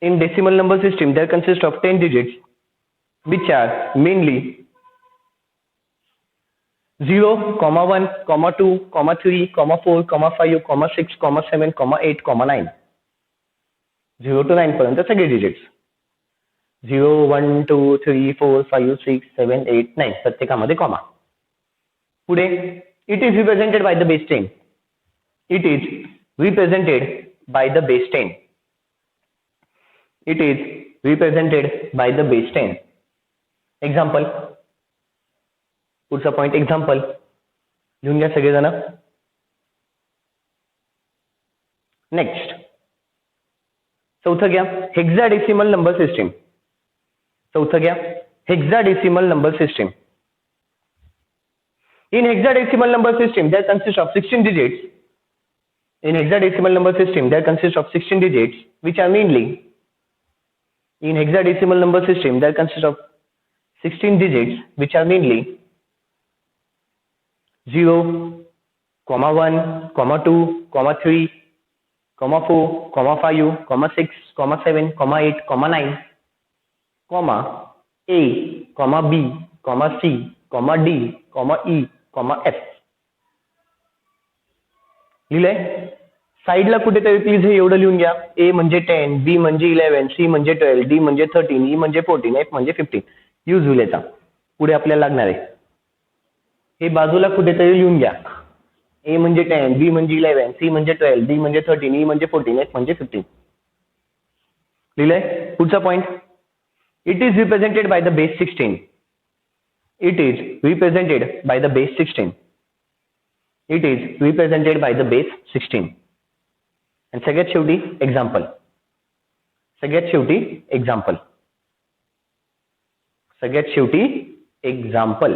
in decimal number system there consists of 10 digits which are mainly 0, 1, 2, 3, 4, 5, 6, 7, 8, 9. 0 to 9 पर्यंत सगळे digits. 0, 1, 2, 3, 4, 5, 6, 7, 8, 9 प्रत्येकामध्ये comma. पुढे, it is represented by the base 10. It is represented by the base 10. It is represented by the base 10. Example. पुढचा point example लिहून घ्या सगळेजण. Next चौथं घ्या हेक्साडेसिमल नंबर सिस्टीम. चौथं घ्या hexadecimal number system. In hexadecimal number system there consists of 16 digits. In hexadecimal number system there consists of 16 digits which are mainly, in hexadecimal number system there consists of 16 digits which are mainly 0, 1, 2, 3, 4, 5, 6, 7, 8, 9, A, B, C, D, E, F. लिहिलंय. साईडला कुठेतरी please हे एवढं लिहून घ्या. ए म्हणजे 10, बी म्हणजे 11, C म्हणजे 12, डी म्हणजे 13, ई म्हणजे 14, एफ म्हणजे 15. यूज होईल याचा. पुढे आपल्याला लागणार आहे. हे बाजूला कुठेतरी लिहून घ्या. ए म्हणजे 10, बी म्हणजे 11, सी म्हणजे 12, डी म्हणजे 13, ई म्हणजे 14, एफ म्हणजे 15. लिहिलंय. पुढचा point, it is represented by the base 16. It is represented by the base 16. It is represented by the base 16. And सगळ्यात शेवटी एक्झाम्पल. सगळ्यात शेवटी एक्झाम्पल. सगळ्यात शेवटी एक्झाम्पल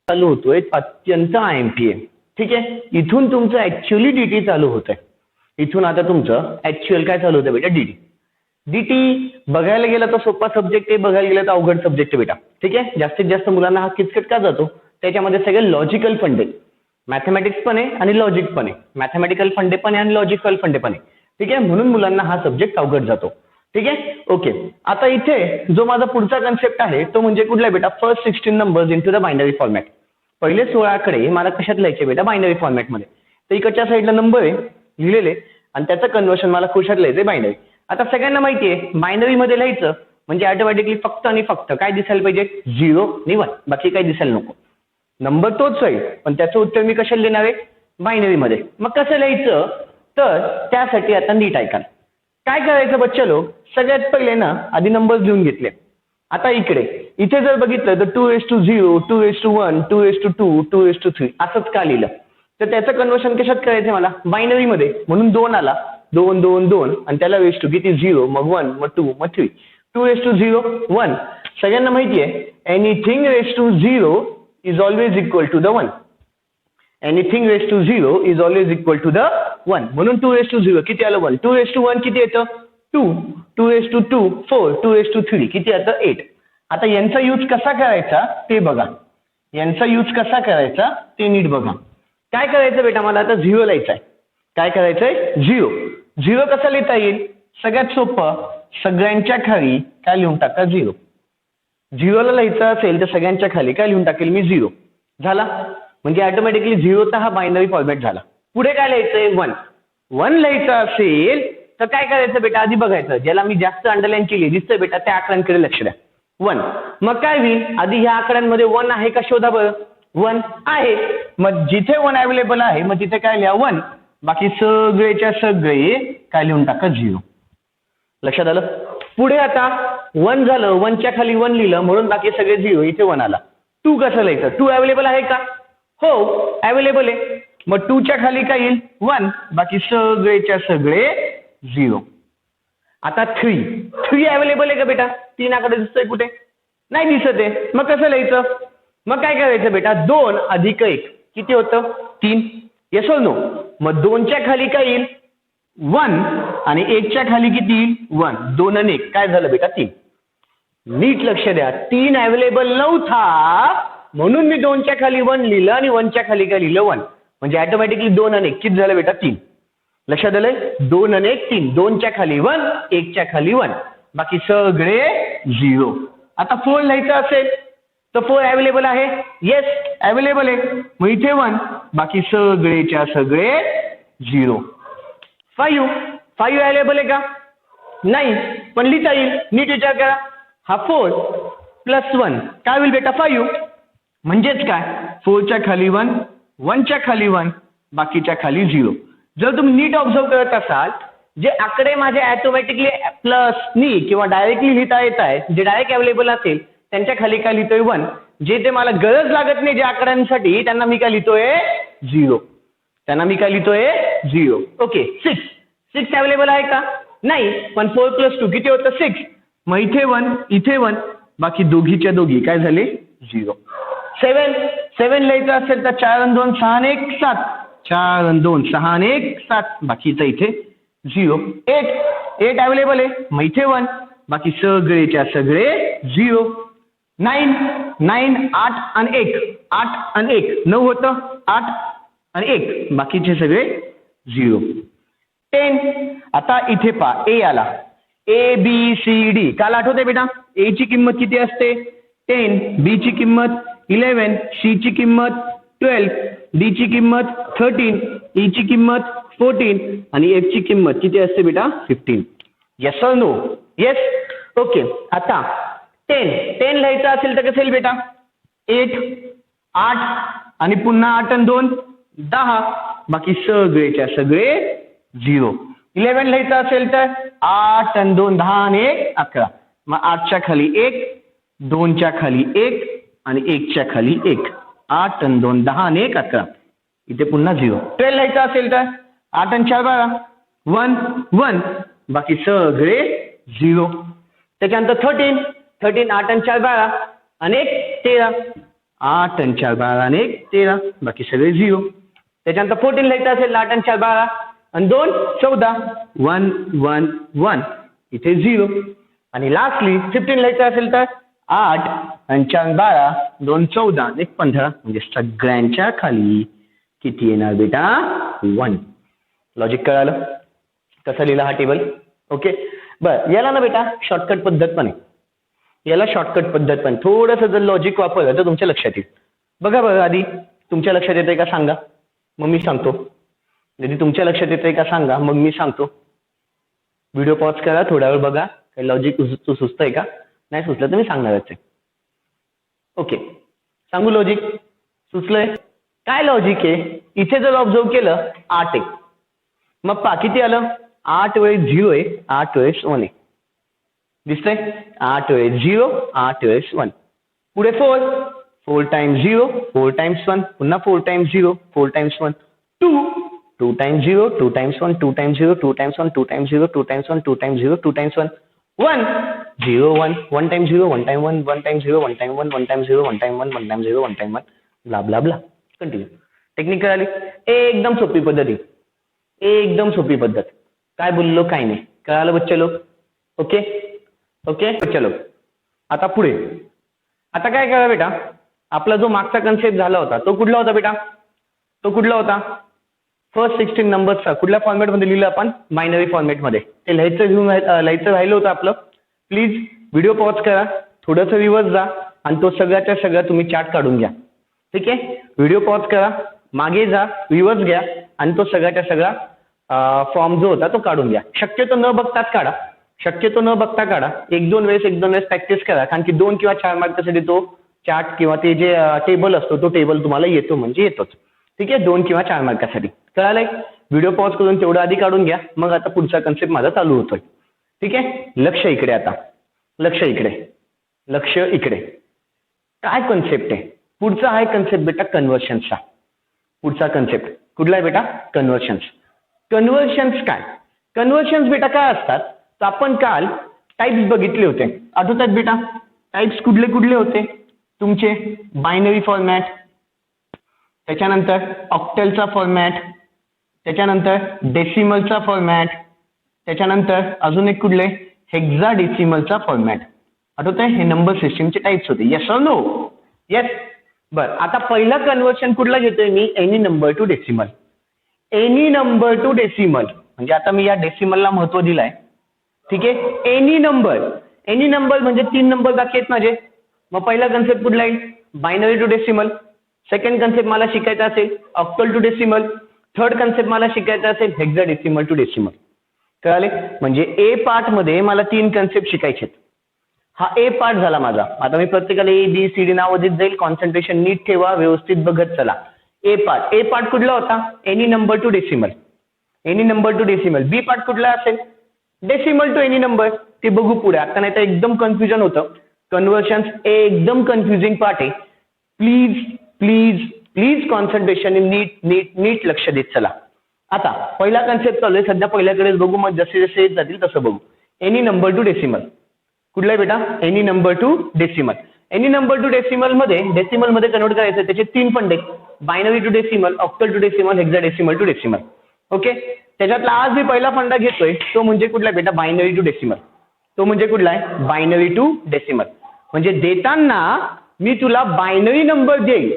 चालू होतोय अत्यंत IMPA. ठीक आहे. इथून तुमचं ऍक्च्युअली DT चालू होत आहे. इथून आता तुमचं ऍक्च्युअल काय चालू होतं बेटा? DT. DT बघायला गेलं तर सोपा सब्जेक्ट आहे, बघायला गेलं तर अवघड सब्जेक्ट आहे बेटा. ठीक आहे, जास्तीत जास्त मुलांना हा किचकट का जातो, त्याच्यामध्ये सगळे लॉजिकल फंडे, मॅथमॅटिक्स पण आहे आणि लॉजिक पण आहे, मॅथमॅटिकल फंडे पण आहे आणि लॉजिकल फंडे पण आहे. ठीक आहे, म्हणून मुलांना हा सब्जेक्ट अवघड जातो. ठीक आहे, ओके. आता इथे जो माझा पुढचा कन्सेप्ट आहे तो म्हणजे कुठला बेटा, first 16 numbers into the binary format. पहिले 16 आकडे मला कशात लिहायचे बेटा, बायनरी फॉर्मॅटमध्ये. तर इकडच्या साईडला नंबर आहे लिहिलेले आणि त्याचं कन्व्हर्शन मला कशात लिहायचंय, बायनरी. आता सगळ्यांना माहिती आहे बायनरी मध्ये लिहायचं म्हणजे ऑटोमॅटिकली फक्त आणि फक्त काय दिसायला पाहिजे, 0 आणि 1, बाकी काही दिसायला नको. नंबर तोच आहे पण त्याचं उत्तर मी कशाला लिहिणार आहे, बायनरी मध्ये. मग कसं लिहायचं, तर त्यासाठी आता नीट ऐका. काय करायचं बच्चा लोक, सगळ्यात पहिले ना आधी नंबर्स लिहून घेतले. आता इथे जर बघितलं तर 2:0, 2:1, 2:2, 2:3 असंच का लिहिलं, तर त्याचं कन्व्हर्शन कशात करायचं मला, बायनरी मध्ये. म्हणून 2 आला, 2 2 2 आणि त्याला रेस टू किती, 0, मग 1, मग 2, मग 3. 2:0, 1. सगळ्यांना माहिती आहे anything raise to 0 is always equal to the 1. Anything raise to 0 is always equal to the 1. म्हणून 2:0 किती आलं, 1. 2:1 किती येतं, 2. 2:2 4. 2:3 किती येतं, 8. आता यांचा यूज कसा करायचा ते बघा, यांचा यूज कसा करायचा ते नीट बघा. काय करायचं बेटा, मला आता 0 लिहायचा आहे. काय करायचंय, 0. 0 कसं लिहिता येईल, सगळ्यात सोपं, सगळ्यांच्या खाली काय लिहून टाका, 0. 0ला लिहायचं असेल तर सगळ्यांच्या खाली काय लिहून टाकेल मी, 0. झाला, म्हणजे ऑटोमॅटिकली 0चा हा बायनरी फॉर्मॅट झाला. पुढे काय लिहायचंय, 1. 1 लिहायचं असेल तर काय करायचं बेटा, आधी बघायचं ज्याला मी जास्त अंडरलाईन केली दिसतंय बेटा त्या आकड्यांकडे लक्ष द्या. 1. मग काय होईल, आधी ह्या आकड्यांमध्ये 1 आहे का शोधा बरं. 1 आहे, मग जिथे 1 अवेलेबल आहे मग तिथे काय लिहा, 1. बाकी सगळेच्या सगळे काय लिहून टाका, 0. लक्षात आलं. पुढे आता 1 झालं, 1च्या खाली 1 लिहिलं म्हणून बाकी सगळे 0, इथे 1 आला. 2 कसं लिहायचं, 2 अवेलेबल आहे का, हो अवेलेबल आहे, मग 2च्या खाली काय येईल, 1. बाकी सगळेच्या सगळे 0. आता 3 अवेलेबल आहे का बेटा, 3 आकडे दिसतोय कुठे, नाही दिसत आहे. मग कसं लिहायचं, मग काय करायचं बेटा, 2 अधिक 1 किती होतं, 3. येस और नो. मग 2च्या खाली काय येईल, 1 आणि 1च्या खाली किती येईल, 1. 2 आणि 1 काय झालं बेटा, 3. नीट लक्ष द्या, 3 अवेलेबल नव्हता म्हणून मी 2च्या खाली 1 लिहिलं आणि 1च्या खाली काय लिहिलं, 1. म्हणजे ऑटोमॅटिकली 2 आणि 1 किती झालं बेटा, 3. लक्षात आलंय, 2 आणि 1 3. 2च्या खाली 1, 1च्या खाली 1, बाकी सगळे 0. आता 4 लिहायचं असेल तर 4 अवेलेबल आहे, येस अवेलेबल आहे, मग इथे 1, बाकी सगळेच्या सगळे 0. 5 अवेलेबल आहे का, नाही, पण लिहिता येईल. नीट विचार करा, हा 4 + 1 काय होईल बेटा, 5. म्हणजेच काय, 4च्या खाली 1, 1च्या खाली 1, बाकीच्या खाली 0. जर तुम्ही नीट ऑब्झर्व करत असाल, जे आकडे माझे ऑटोमॅटिकली प्लसनी किंवा डायरेक्टली लिहिता येत आहे, जे डायरेक्ट अवेलेबल असेल त्यांच्या खाली काय लिहितोय, 1. जे ते मला गरज लागत नाही ज्या आकड्यांसाठी त्यांना मी काय लिहितोय, 0. त्यांना मी काय लिहितोय, 0. ओके. 6 अवेलेबल आहे का, नाही, पण 4 + 2 किती होतं, 6. मग इथे 1, इथे 1, बाकी दोघीच्या दोघी काय झाले, 0. 7 लिहायचं असेल तर 4 आणि 2 6 आणि 1 7. 4 आणि 2 6 आणि 1 7, बाकीचं इथे 0. 8 अवेलेबल आहे, मग इथे 1, बाकी सगळेच्या सगळे 0. 9 8 आणि 1 8 आणि 1 9 होतं, 8 आणि 1 बाकीचे सगळे 0. 10 आता इथे पहा, ए आला, ABCD काल आठवते बेटा, ए ची किंमत किती असते, 10. बी ची किंमत 11. सी ची किंमत 12. डी ची किंमत 13. ई ची किंमत 14 आणि एफ ची किंमत किती असते बेटा, 15. येस और नो, येस. ओके. आता 10 लिहायचं असेल तर कसं येईल बेटा, 8 आणि पुन्हा 8 आणि 2 10, बाकी सगळेच्या सगळे 0. 11 लिहायचं असेल तर 8 आणि 2 10 आणि 1 11, मग 8च्या खाली 1, 2च्या खाली 1 आणि 1च्या खाली 1. 8 आणि 2 10 आणि 1 11, इथे पुन्हा 0. 12 लिहायचं असेल तर 8 आणि 4 12, 1 1, बाकी सगळे 0. त्याच्यानंतर 13 8 आणि 4 12 आणि 1 13. 8 आणि 4 12 आणि 1 13, बाकी सगळे 0. त्याच्यानंतर 14 लिहायचं असेल 8 आणि 4 12 आणि 2 14. 1 1 1, इथे 0 आणि लास्टली 15 लिहायचं असेल तर 8 आणि 4 12 2 14 1 15 म्हणजे सगळ्यांच्या खाली किती येणार बेटा 1. लॉजिक कळालं कसं लिहिलं हा टेबल. ओके बरं याला ना बेटा शॉर्टकट पद्धत पण आहे. याला शॉर्टकट पद्धत पण थोडंसं जर लॉजिक वापरलं तर तुमच्या लक्षात येईल. बघा बघा आधी तुमच्या लक्षात येतंय का सांगा मग मी सांगतो. यदि तुमच्या लक्षात येतंय का सांगा मग मी सांगतो. व्हिडिओ पॉज करा थोडा वेळ बघा काही लॉजिक सुचतंय का नाही सुचलं तर मी सांगणारच आहे. ओके सांगू लॉजिक सुचलंय काय लॉजिक आहे. इथे जर ऑब्झर्व केलं 8 आहे मग पा किती आलं 8 वेळेस 0 आहे 8 वेळेस 1 आहे दिसतंय 8 वेळेस 0 8 वेळेस 1 पुढे 4 टाइम्स 0 4 टाइम्स 1 पुन्हा 4 times 0 4 times 1 2 times 0 2 times 1 2 times 0 2 times 1 2 times 0 2 times 1 2 times 0 2 times 1 1 0 1 1 times 0 1 time 1 1 times 0 1 time 1 1 times 0 1 time 1 1 time 0 1 time 1 blah blah blah continue. Technique कळाली एकदम सोपी पद्धत आहे एकदम सोपी पद्धत. काय बोललो काय नाही कळालं बच्चे लोक. ओके ओके बच्चे लोक आता पुढे आता काय करा बेटा आपला जो मागचा कन्सेप्ट झाला होता तो कुठला होता बेटा तो कुठला होता फर्स्ट 16 नंबर्सचा कुठल्या फॉर्मॅटमध्ये लिहिलं आपण बायनरी फॉर्मॅटमध्ये ते लिहायचं राहिलं होतं आपलं. प्लीज व्हिडिओ पॉज करा थोडंसं रिव्हर्स जा आणि तो सगळ्याच्या सगळा तुम्ही चार्ट काढून घ्या. ठीक आहे व्हिडिओ पॉज करा मागे जा रिव्हर्स घ्या आणि तो सगळ्याच्या सगळा फॉर्म जो होता तो काढून घ्या. शक्यतो न बघताच काढा शक्यतो न बघता काढा. एक दोन वेळेस प्रॅक्टिस करा कारण की 2 किंवा 4 मार्कासाठी तो चार्ट किंवा ते जे टेबल असतो तो टेबल तुम्हाला येतो म्हणजे येतोच. ठीक आहे 2 किंवा 4 मार्कासाठी कळालंय. व्हिडिओ पॉज करून तेवढं आधी काढून घ्या मग आता पुढचा कन्सेप्ट माझा चालू होतोय. ठीक आहे लक्ष इकडे आता लक्ष इकडे काय कन्सेप्ट आहे पुढचा आहे कन्सेप्ट बेटा कन्व्हर्शन्सचा. पुढचा कन्सेप्ट कुठला आहे बेटा कन्व्हर्शन्स. काय कन्व्हर्शन्स बेटा काय असतात तर आपण काल टाइप्स बघितले होते आठवतात बेटा. टाइप्स कुठले कुठले होते तुमचे बायनरी फॉर्मॅट त्याच्यानंतर ऑक्टलचा फॉर्मॅट त्याच्यानंतर डेसिमलचा फॉर्मॅट त्याच्यानंतर अजून एक कुठले हेक्साडेसिमलचा फॉर्मॅट. आठवतंय हे नंबर सिस्टीमचे टाइप्स होते. येस और नो येस. बरं आता पहिला कन्व्हर्शन कुठला घेतोय me any number to decimal. Any number to decimal म्हणजे आता मी या डेसिमलला महत्व दिलंय. ठीक आहे एनी नंबर म्हणजे 3 नंबर बाकी आहेत माझे. मग पहिला कन्सेप्ट कुठला येईल binary to decimal. Second concept मला शिकायचा असेल octal to decimal. Third concept मला शिकायचा असेल हेक्साडेसिमल टू डेसिमल. कळाले म्हणजे ए पार्ट मध्ये मला 3 कन्सेप्ट शिकायचे. हा ए पार्ट झाला माझा. आता मी प्रत्येकाला ABCD नाव देत जाईल कॉन्सन्ट्रेशन नीट ठेवा व्यवस्थित बघत चला. ए पार्ट कुठला होता any number to decimal. B part कुठला असेल डेसिमल टू एनी नंबर ते बघू पुढे. आता नाही तर एकदम कन्फ्युजन होतं. कन्व्हर्शन्स एकदम कन्फ्युजिंग पार्ट आहे. प्लीज कॉन्सन्ट्रेशन नीट लक्ष देत चला. आता पहिला कन्सेप्ट चालू आहे सध्या पहिल्याकडेच बघू मग जसे जसे येत जातील तसं बघू. एनी नंबर टू डेसिमल कुठला आहे बेटा एनी नंबर टू डेसिमल मध्ये कन्वर्ट करायचं त्याचे 3 फंडे binary to decimal octal to decimal hexadecimal to decimal. Okay त्याच्यातला आज मी पहिला फंडा घेतोय तो म्हणजे कुठला बेटा बायनरी टू डेसिमल. तो म्हणजे कुठला आहे बायनरी टू डेसिमल म्हणजे देताना मी तुला बायनरी नंबर देईल.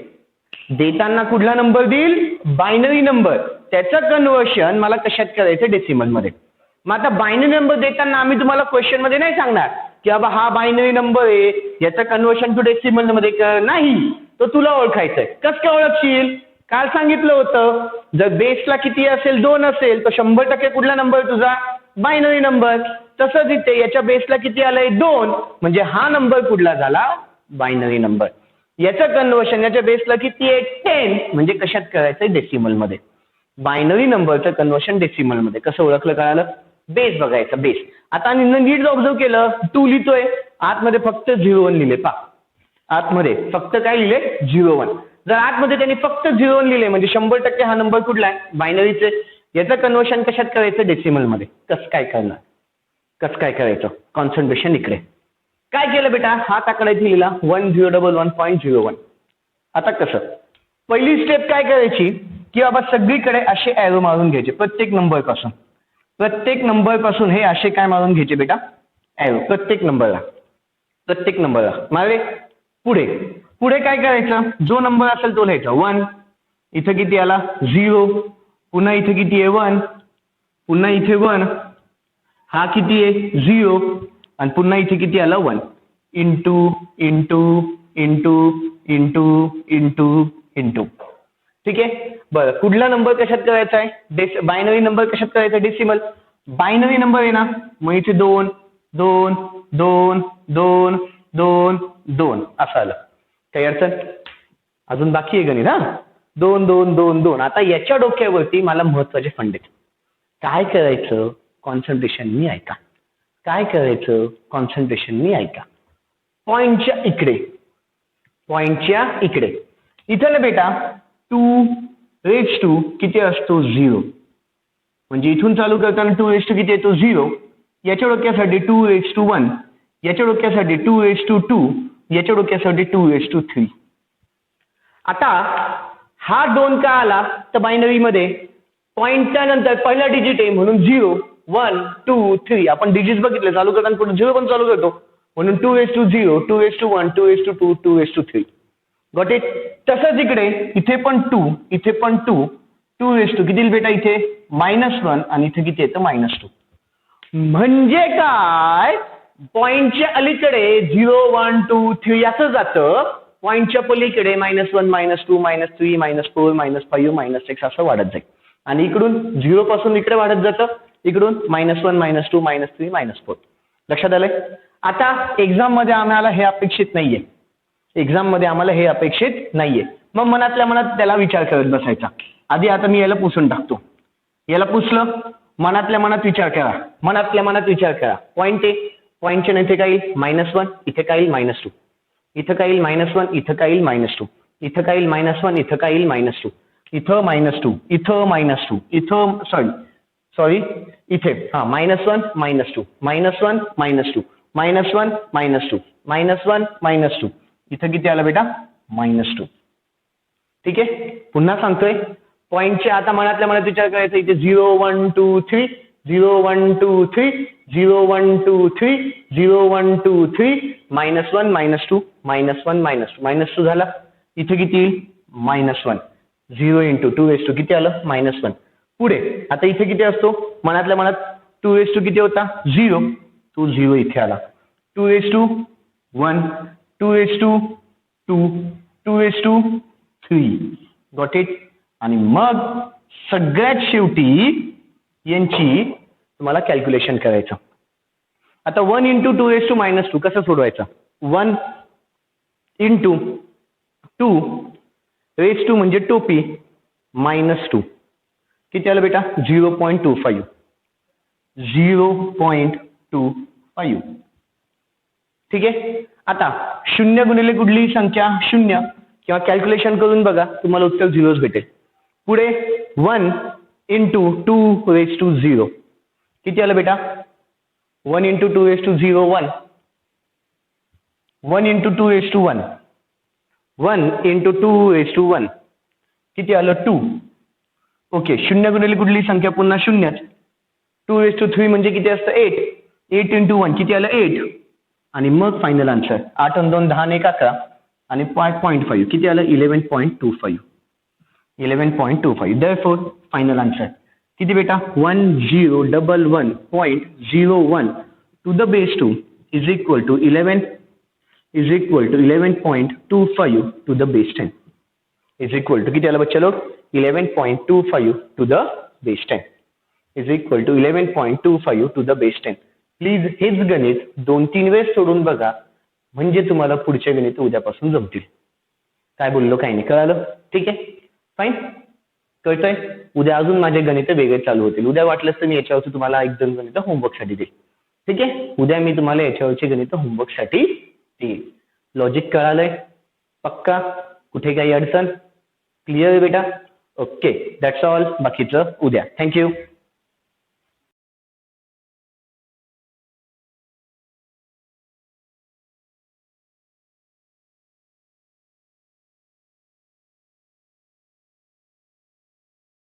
देताना कुठला नंबर देईल बायनरी नंबर त्याचं कन्व्हर्शन मला कशात करायचं डेसिमल मध्ये. मग आता बायनरी नंबर देताना आम्ही तुम्हाला क्वेश्चन मध्ये नाही सांगणार की बाबा हा बायनरी नंबर आहे याचं कन्व्हर्शन टू डेसिमल मध्ये कर नाही. तो तुला ओळखायचंय. कसं काय ओळखशील काल सांगितलं होतं जर बेसला किती असेल 2 असेल तर 100% कुठला नंबर तुझा बायनरी नंबर. तसंच इथे याच्या बेसला किती आलंय 2 म्हणजे हा नंबर कुठला झाला बायनरी नंबर. याचं कन्व्हर्शन याच्या बेसला किती आहे 10 म्हणजे कशात करायचंय डेसिमल मध्ये. बायनरी नंबरचं कन्व्हर्शन डेसिमल मध्ये कसं ओळखलं कळालं बेस बघायचा बेस. आता नीट ऑब्झर्व केलं 2 लिहितोय आतमध्ये फक्त 0 1 लिहिले पा. आतमध्ये फक्त काय लिहिले 0 1. जर आतमध्ये त्यांनी फक्त 0 1 लिहिले म्हणजे 100% हा नंबर कुठला आहे बायनरीचे. याचं कन्व्हर्शन कशात करायचं डेसिमल मध्ये. कसं काय करायचं कॉन्सन्ट्रेशन इकडे. काय केलं बेटा हा टाकला इथे लिहिला 1011.01. आता कसं पहिली स्टेप काय करायची की बाबा सगळीकडे असे ॲरो मारून घ्यायचे प्रत्येक नंबर पासून. प्रत्येक नंबर पासून हे असे काय मारून घ्यायचे बेटा, एरो प्रत्येक नंबरला मारे. पुढे पुढे काय करायचं, जो नंबर असेल तो लिहायचा 1, इथं किती आला 0, पुन्हा इथे किती आहे 1, पुन्हा इथे 1, हा किती आहे 0, आणि पुन्हा इथे किती आला 1, into into into into into into. ठीक आहे. बरं, कुठला नंबर कशात करायचा आहे, बायनरी नंबर कशात करायचा, डेसिमल. बायनरी नंबर आहे ना, मग इथे 2 2 2 2 2 2 असं आलं. काही अडचण, अजून बाकी आहे गणित. हा 2 2 2 2. आता याच्या डोक्यावरती मला महत्वाचे फंडे. काय करायचं, कॉन्सन्ट्रेशननी ऐका. काय करायचं, कॉन्सन्ट्रेशननी ऐका. पॉइंटच्या इकडे इथं ना बेटा 2 किती असतो 0, म्हणजे इथून चालू करताना 2 किती येतो 0. याच्या डोक्यासाठी 2 याच्या डोक्यासाठी 2 याच्या डोक्यासाठी 2 आता हा 2 का आला तर बायनरी मध्ये पॉइंटच्या नंतर पहिला डिजिट आहे म्हणून 0 1 2 3. आपण डिजिट बघितले, चालू करताना पुढे 0 पण चालू करतो म्हणून 2 2 2 2 गॉट इट. तसंच इथे पण 2 इथे पण 2 किती बेटा इथे -1 आणि इथे किती येतं -2. म्हणजे काय, पॉइंटच्या अलीकडे 0 1 2 3 याचं जातं, पॉइंटच्या पलीकडे -1 -2 -3 -4 -5 -6 असं वाढत जाईल. आणि इकडून 0 पासून इकडे वाढत जातं, इकडून -1 -2 -3 -4. लक्षात आलंय. आता एक्झाम मध्ये आम्हाला हे अपेक्षित नाहीये. मग मनातल्या मनात त्याला विचार करत बसायचा. आधी आता मी याला पुसून टाकतो. याला पुसलं, मनातल्या मनात विचार करा. पॉइंट आहे, पॉइंटच्या इथे काय येईल -1, इथे काय येईल -2, इथं काय येईल -1, इथं काय येईल -2, इथं काय येईल -1, इथं काय येईल -2, इथं -2, इथं -2, इथं सॉरी इथे हा -1 -2 -1 -2 -1 -2 इथं किती आलं बेटा -2. ठीक आहे. पुन्हा सांगतोय, पॉइंटचे आता मनातल्या मनात विचार करायचा. इथे 0 1 2 3 0 1 2 3 0 1 2 3 0 1 2 3 -1 -2 -1 -2 झाला. इथे किती येईल -1. 0 × 2 किती आलं -1. पुढे आता इथे किती असतो, मनातल्या मनात 2 किती होता 0, तो 0 इथे आला. 2 1 2 2 3 गॉट इट. आणि मग सगळ्यात शेवटी यांची तुम्हाला कॅल्क्युलेशन करायचं. आता 1 × 2 - 2 कसं सोडवायचं, 1 × 2 म्हणजे टोपी -2 किती आलं बेटा 0.25. 0.25. ठीक आहे. आता 0 गुणिले कुठलीही संख्या 0 किंवा कॅल्क्युलेशन करून बघा, तुम्हाला उत्तर 0च भेटेल. पुढे 1 × 2 किती आलं बेटा 1 × 2 1 1 × 2 1 1 × 2 1 किती आलं 2. ओके. 0 गुणिले कुठली संख्या पुन्हा 0. 2 म्हणजे किती असतं 8. 8 × 1 किती आलं 8. आणि मग फायनल आन्सर 8 आणि 2 10 आणि 1 11 आणि 5.5 किती आलं 11.25. 11.25. Therefore फायनल आन्सर किती बेटा 1011.01 to the base 2 is equal to 11.25 to the base 10 is equal to किती आलं बच्चा लोग 11.25 to the base 10 is equal to 11.25 to the base 10. Please हेच गणित 2-3 वेळेस सोडून बघा, म्हणजे तुम्हाला पुढचे गणित उद्यापासून जमतील. काय बोललो काही नाही, कळालं. ठीक आहे, फाईन, कळतंय. उद्या अजून माझे गणित वेगळे चालू होतील. उद्या वाटलंच तर मी याच्यावरती तुम्हाला 1-2 गणित होमवर्कसाठी देईल. ठीक आहे, उद्या मी तुम्हाला याच्यावरची गणित होमवर्कसाठी देईल. लॉजिक कळालंय पक्का, कुठे काही अडचण, क्लिअर आहे बेटा. Okay, that's all. बाकीचं उद्या. थँक्यू.